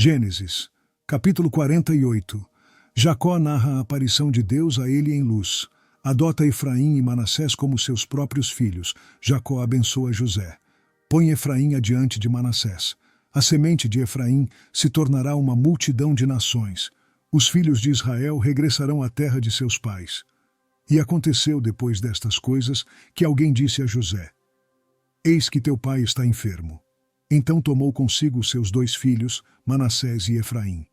Gênesis, capítulo 48. Jacó narra a aparição de Deus a ele em luz. Adota Efraim e Manassés como seus próprios filhos. Jacó abençoa José. Põe Efraim adiante de Manassés. A semente de Efraim se tornará uma multidão de nações. Os filhos de Israel regressarão à terra de seus pais. E aconteceu depois destas coisas que alguém disse a José: Eis que teu pai está enfermo. Então tomou consigo seus 2 filhos, Manassés e Efraim.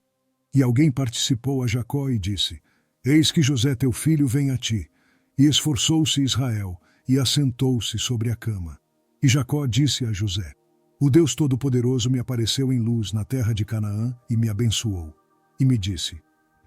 E alguém participou a Jacó e disse: Eis que José teu filho vem a ti. E esforçou-se Israel, e assentou-se sobre a cama. E Jacó disse a José: O Deus Todo-Poderoso me apareceu em luz na terra de Canaã e me abençoou. E me disse: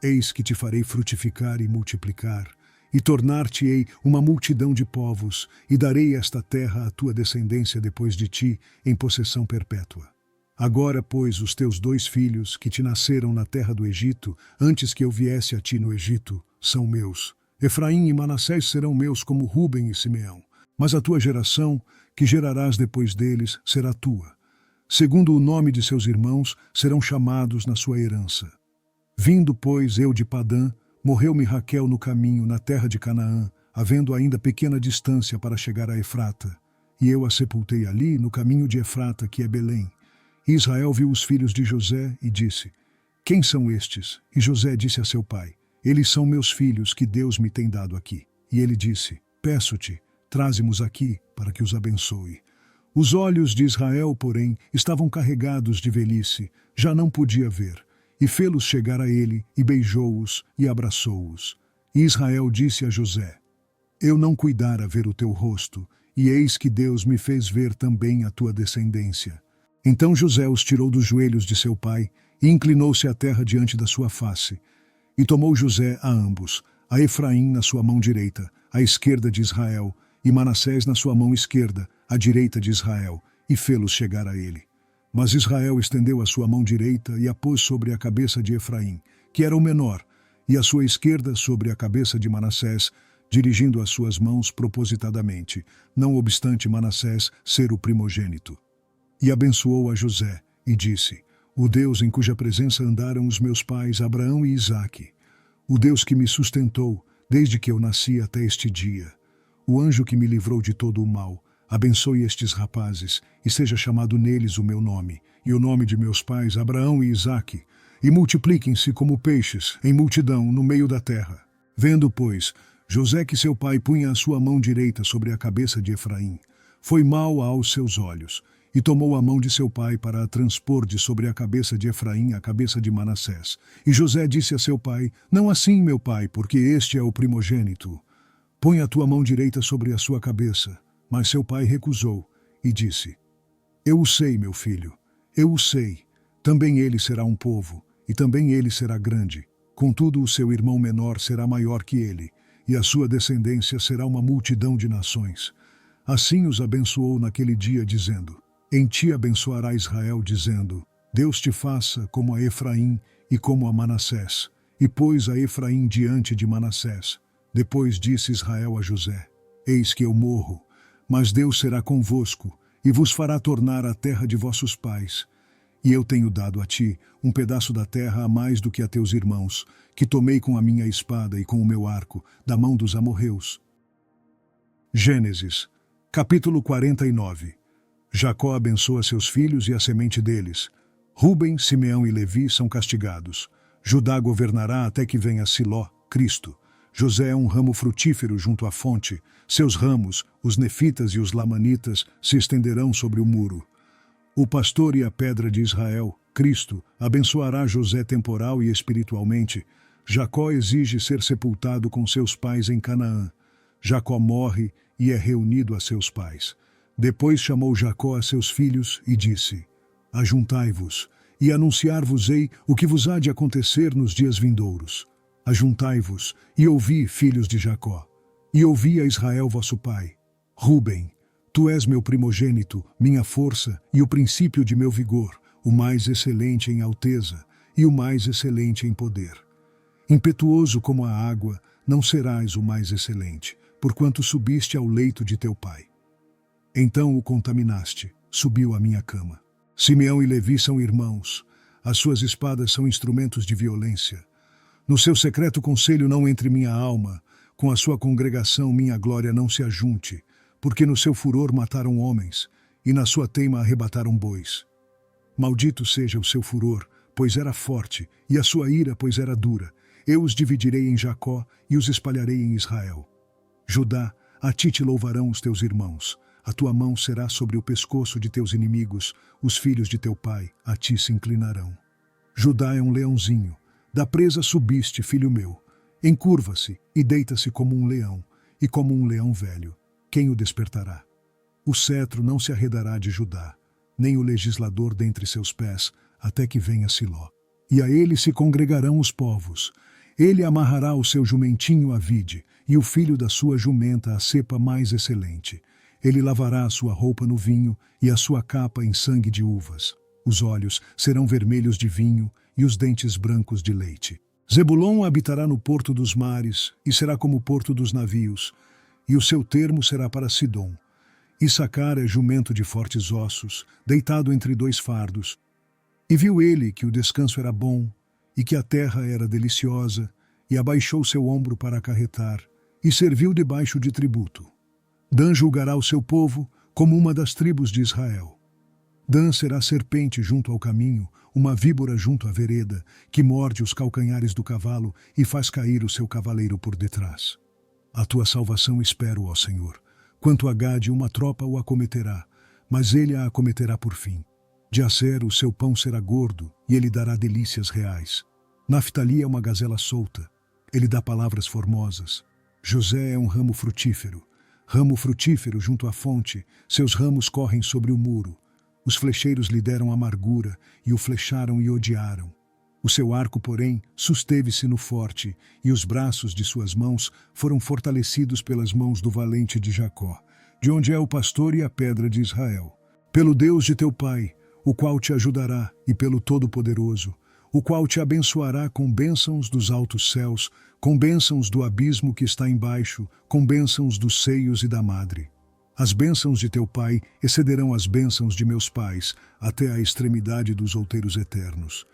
Eis que te farei frutificar e multiplicar, e tornar-te-ei uma multidão de povos, e darei esta terra à tua descendência depois de ti, em possessão perpétua. Agora, pois, os teus 2 filhos, que te nasceram na terra do Egito, antes que eu viesse a ti no Egito, são meus. Efraim e Manassés serão meus como Ruben e Simeão. Mas a tua geração, que gerarás depois deles, será tua. Segundo o nome de seus irmãos, serão chamados na sua herança. Vindo, pois, eu de Padã, morreu-me Raquel no caminho, na terra de Canaã, havendo ainda pequena distância para chegar a Efrata. E eu a sepultei ali, no caminho de Efrata, que é Belém. E Israel viu os filhos de José e disse: Quem são estes? E José disse a seu pai: Eles são meus filhos, que Deus me tem dado aqui. E ele disse: Peço-te, traze-mos aqui, para que os abençoe. Os olhos de Israel, porém, estavam carregados de velhice, já não podia ver. E fê-los chegar a ele, e beijou-os, e abraçou-os. E Israel disse a José: Eu não cuidara ver o teu rosto, e eis que Deus me fez ver também a tua descendência. Então José os tirou dos joelhos de seu pai, e inclinou-se à terra diante da sua face. E tomou José a ambos, a Efraim na sua mão direita, à esquerda de Israel, e Manassés na sua mão esquerda, à direita de Israel, e fê-los chegar a ele. Mas Israel estendeu a sua mão direita e a pôs sobre a cabeça de Efraim, que era o menor, e a sua esquerda sobre a cabeça de Manassés, dirigindo as suas mãos propositadamente, não obstante Manassés ser o primogênito. E abençoou a José, e disse: O Deus em cuja presença andaram os meus pais Abraão e Isaque, o Deus que me sustentou desde que eu nasci até este dia, o anjo que me livrou de todo o mal, abençoe estes rapazes, e seja chamado neles o meu nome, e o nome de meus pais Abraão e Isaque, e multipliquem-se como peixes, em multidão, no meio da terra. Vendo, pois, José que seu pai punha a sua mão direita sobre a cabeça de Efraim, foi mal aos seus olhos, e tomou a mão de seu pai para a transpor de sobre a cabeça de Efraim a cabeça de Manassés. E José disse a seu pai: Não assim, meu pai, porque este é o primogênito. Põe a tua mão direita sobre a sua cabeça. Mas seu pai recusou, e disse: Eu o sei, meu filho, eu o sei. Também ele será um povo, e também ele será grande. Contudo, o seu irmão menor será maior que ele, e a sua descendência será uma multidão de nações. Assim os abençoou naquele dia, dizendo: Em ti abençoará Israel, dizendo: Deus te faça como a Efraim e como a Manassés. E pôs a Efraim diante de Manassés. Depois disse Israel a José: Eis que eu morro, mas Deus será convosco, e vos fará tornar a terra de vossos pais. E eu tenho dado a ti um pedaço da terra a mais do que a teus irmãos, que tomei com a minha espada e com o meu arco, da mão dos amorreus. Gênesis, capítulo 49. Jacó abençoa seus filhos e a semente deles. Ruben, Simeão e Levi são castigados. Judá governará até que venha Siló, Cristo. José é um ramo frutífero junto à fonte. Seus ramos, os nefitas e os lamanitas, se estenderão sobre o muro. O pastor e a pedra de Israel, Cristo, abençoará José temporal e espiritualmente. Jacó exige ser sepultado com seus pais em Canaã. Jacó morre e é reunido a seus pais. Depois chamou Jacó a seus filhos e disse: Ajuntai-vos, e anunciar-vos-ei o que vos há de acontecer nos dias vindouros. Ajuntai-vos, e ouvi, filhos de Jacó, e ouvi a Israel vosso pai. Ruben, tu és meu primogênito, minha força e o princípio de meu vigor, o mais excelente em alteza e o mais excelente em poder. Impetuoso como a água, não serás o mais excelente, porquanto subiste ao leito de teu pai. Então o contaminaste, subiu à minha cama. Simeão e Levi são irmãos. As suas espadas são instrumentos de violência. No seu secreto conselho não entre minha alma, com a sua congregação minha glória não se ajunte, porque no seu furor mataram homens, e na sua teima arrebataram bois. Maldito seja o seu furor, pois era forte, e a sua ira, pois era dura. Eu os dividirei em Jacó e os espalharei em Israel. Judá, a ti te louvarão os teus irmãos. A tua mão será sobre o pescoço de teus inimigos, os filhos de teu pai a ti se inclinarão. Judá é um leãozinho, da presa subiste, filho meu. Encurva-se e deita-se como um leão, e como um leão velho. Quem o despertará? O cetro não se arredará de Judá, nem o legislador dentre seus pés, até que venha Siló. E a ele se congregarão os povos. Ele amarrará o seu jumentinho à vide, e o filho da sua jumenta à cepa mais excelente. Ele lavará a sua roupa no vinho, e a sua capa em sangue de uvas. Os olhos serão vermelhos de vinho, e os dentes brancos de leite. Zebulon habitará no porto dos mares, e será como o porto dos navios, e o seu termo será para Sidom. Issacar é jumento de fortes ossos, deitado entre dois fardos. E viu ele que o descanso era bom, e que a terra era deliciosa, e abaixou seu ombro para acarretar, e serviu debaixo de tributo. Dan julgará o seu povo como uma das tribos de Israel. Dan será serpente junto ao caminho, uma víbora junto à vereda, que morde os calcanhares do cavalo e faz cair o seu cavaleiro por detrás. A tua salvação espero, ó Senhor. Quanto a Gade, uma tropa o acometerá, mas ele a acometerá por fim. De Asser o seu pão será gordo, e ele dará delícias reais. Naftali é uma gazela solta, ele dá palavras formosas. José é um ramo frutífero junto à fonte, seus ramos correm sobre o muro. Os flecheiros lhe deram amargura, e o flecharam e odiaram. O seu arco, porém, susteve-se no forte, e os braços de suas mãos foram fortalecidos pelas mãos do valente de Jacó, de onde é o pastor e a pedra de Israel. Pelo Deus de teu pai, o qual te ajudará, e pelo Todo-Poderoso, o qual te abençoará com bênçãos dos altos céus, com bênçãos do abismo que está embaixo, com bênçãos dos seios e da madre. As bênçãos de teu pai excederão as bênçãos de meus pais, até a extremidade dos outeiros eternos.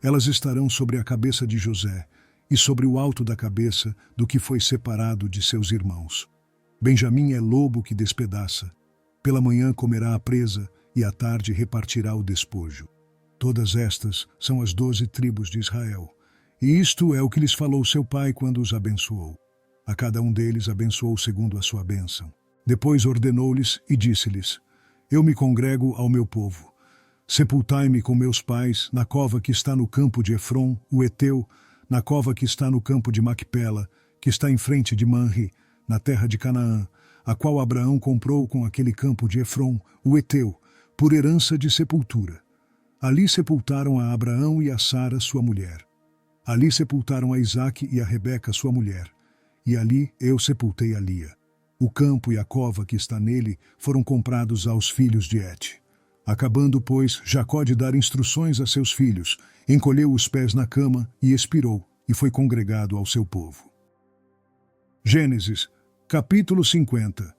Elas estarão sobre a cabeça de José, e sobre o alto da cabeça do que foi separado de seus irmãos. Benjamim é lobo que despedaça. Pela manhã comerá a presa, e à tarde repartirá o despojo. Todas estas são as 12 tribos de Israel. E isto é o que lhes falou seu pai quando os abençoou. A cada um deles abençoou segundo a sua bênção. Depois ordenou-lhes e disse-lhes: Eu me congrego ao meu povo. Sepultai-me com meus pais na cova que está no campo de Efron, o Eteu, na cova que está no campo de Macpela, que está em frente de Manre, na terra de Canaã, a qual Abraão comprou com aquele campo de Efron, o Eteu, por herança de sepultura. Ali sepultaram a Abraão e a Sara, sua mulher. Ali sepultaram a Isaque e a Rebeca, sua mulher. E ali eu sepultei a Lia. O campo e a cova que está nele foram comprados aos filhos de Et. Acabando, pois, Jacó de dar instruções a seus filhos, encolheu os pés na cama e expirou, e foi congregado ao seu povo. Gênesis, capítulo 50.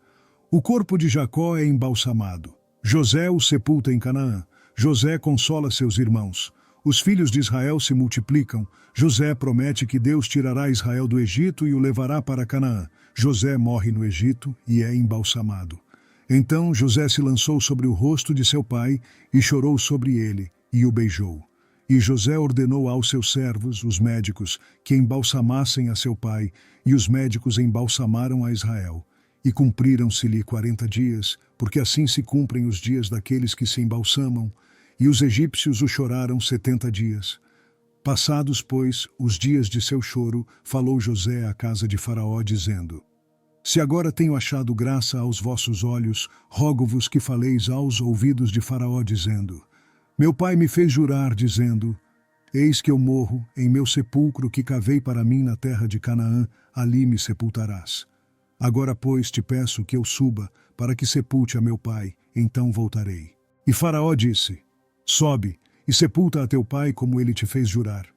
O corpo de Jacó é embalsamado. José o sepulta em Canaã. José consola seus irmãos. Os filhos de Israel se multiplicam. José promete que Deus tirará Israel do Egito e o levará para Canaã. José morre no Egito e é embalsamado. Então José se lançou sobre o rosto de seu pai e chorou sobre ele, e o beijou. E José ordenou aos seus servos, os médicos, que embalsamassem a seu pai, e os médicos embalsamaram a Israel. E cumpriram-se-lhe 40 dias, porque assim se cumprem os dias daqueles que se embalsamam, e os egípcios o choraram 70 dias. Passados, pois, os dias de seu choro, falou José à casa de Faraó, dizendo: Se agora tenho achado graça aos vossos olhos, rogo-vos que faleis aos ouvidos de Faraó, dizendo: Meu pai me fez jurar, dizendo: Eis que eu morro, em meu sepulcro que cavei para mim na terra de Canaã, ali me sepultarás. Agora, pois, te peço que eu suba, para que sepulte a meu pai, então voltarei. E Faraó disse: Sobe, e sepulta a teu pai como ele te fez jurar.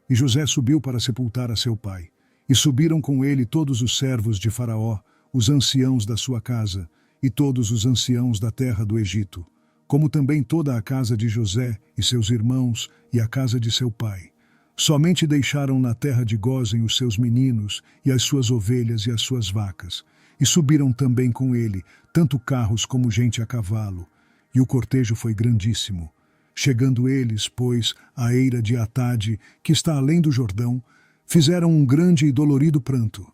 E José subiu para sepultar a seu pai. E subiram com ele todos os servos de Faraó, os anciãos da sua casa, e todos os anciãos da terra do Egito. como também toda a casa de José e seus irmãos e a casa de seu pai. Somente deixaram na terra de Gósen os seus meninos e as suas ovelhas e as suas vacas, e subiram também com ele, tanto carros como gente a cavalo, e o cortejo foi grandíssimo. Chegando eles, pois, à eira de Atade, que está além do Jordão, fizeram um grande e dolorido pranto,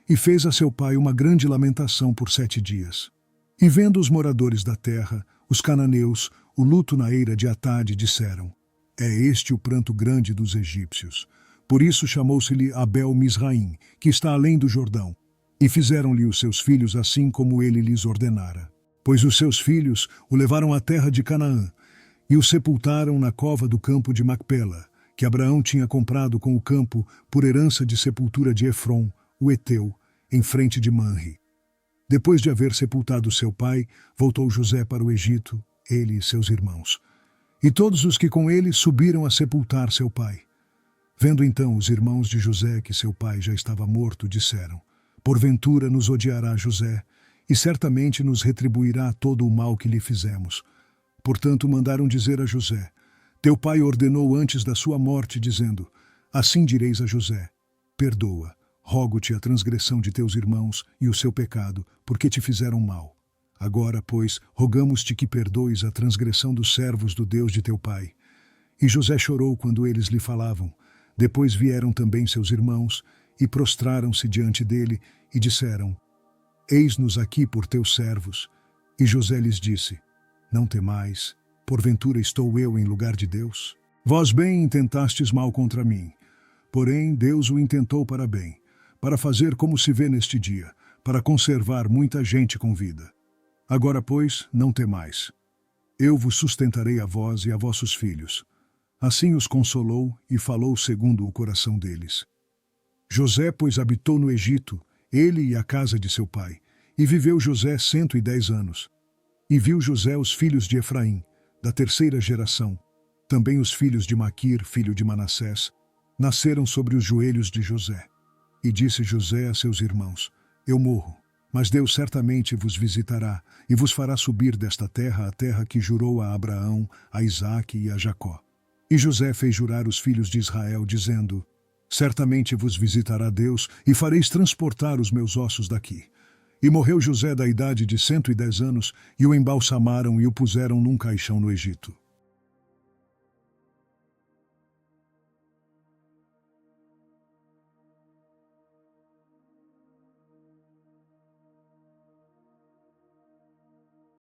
e fez a seu pai uma grande lamentação por 7 dias. E vendo os moradores da terra, os cananeus, o luto na eira de Atade, disseram: é este o pranto grande dos egípcios. Por isso chamou-se-lhe Abel-Misraim, que está além do Jordão. E fizeram-lhe os seus filhos assim como ele lhes ordenara. Pois os seus filhos o levaram à terra de Canaã, e o sepultaram na cova do campo de Macpela, que Abraão tinha comprado com o campo por herança de sepultura de Efron, o Eteu, em frente de Manre. Depois de haver sepultado seu pai, voltou José para o Egito, ele e seus irmãos. E todos os que com ele subiram a sepultar seu pai. Vendo então os irmãos de José que seu pai já estava morto, disseram: porventura nos odiará José, e certamente nos retribuirá todo o mal que lhe fizemos. Portanto mandaram dizer a José: teu pai ordenou antes da sua morte, dizendo: assim direis a José: perdoa, rogo-te a transgressão de teus irmãos e o seu pecado, porque te fizeram mal. Agora, pois, rogamos-te que perdoes a transgressão dos servos do Deus de teu pai. E José chorou quando eles lhe falavam. Depois vieram também seus irmãos, e prostraram-se diante dele, e disseram: eis-nos aqui por teus servos. E José lhes disse: não temais, porventura estou eu em lugar de Deus? Vós bem intentastes mal contra mim, porém Deus o intentou para bem, para fazer como se vê neste dia, para conservar muita gente com vida. Agora, pois, não temais. Eu vos sustentarei a vós e a vossos filhos. Assim os consolou e falou segundo o coração deles. José, pois, habitou no Egito, ele e a casa de seu pai, e viveu José 110 anos. E viu José os filhos de Efraim, da 3ª geração, também os filhos de Maquir, filho de Manassés, nasceram sobre os joelhos de José. E disse José a seus irmãos: eu morro, mas Deus certamente vos visitará e vos fará subir desta terra a terra que jurou a Abraão, a Isaque e a Jacó. E José fez jurar os filhos de Israel, dizendo: certamente vos visitará Deus e fareis transportar os meus ossos daqui. E morreu José da idade de 110 anos, e o embalsamaram e o puseram num caixão no Egito.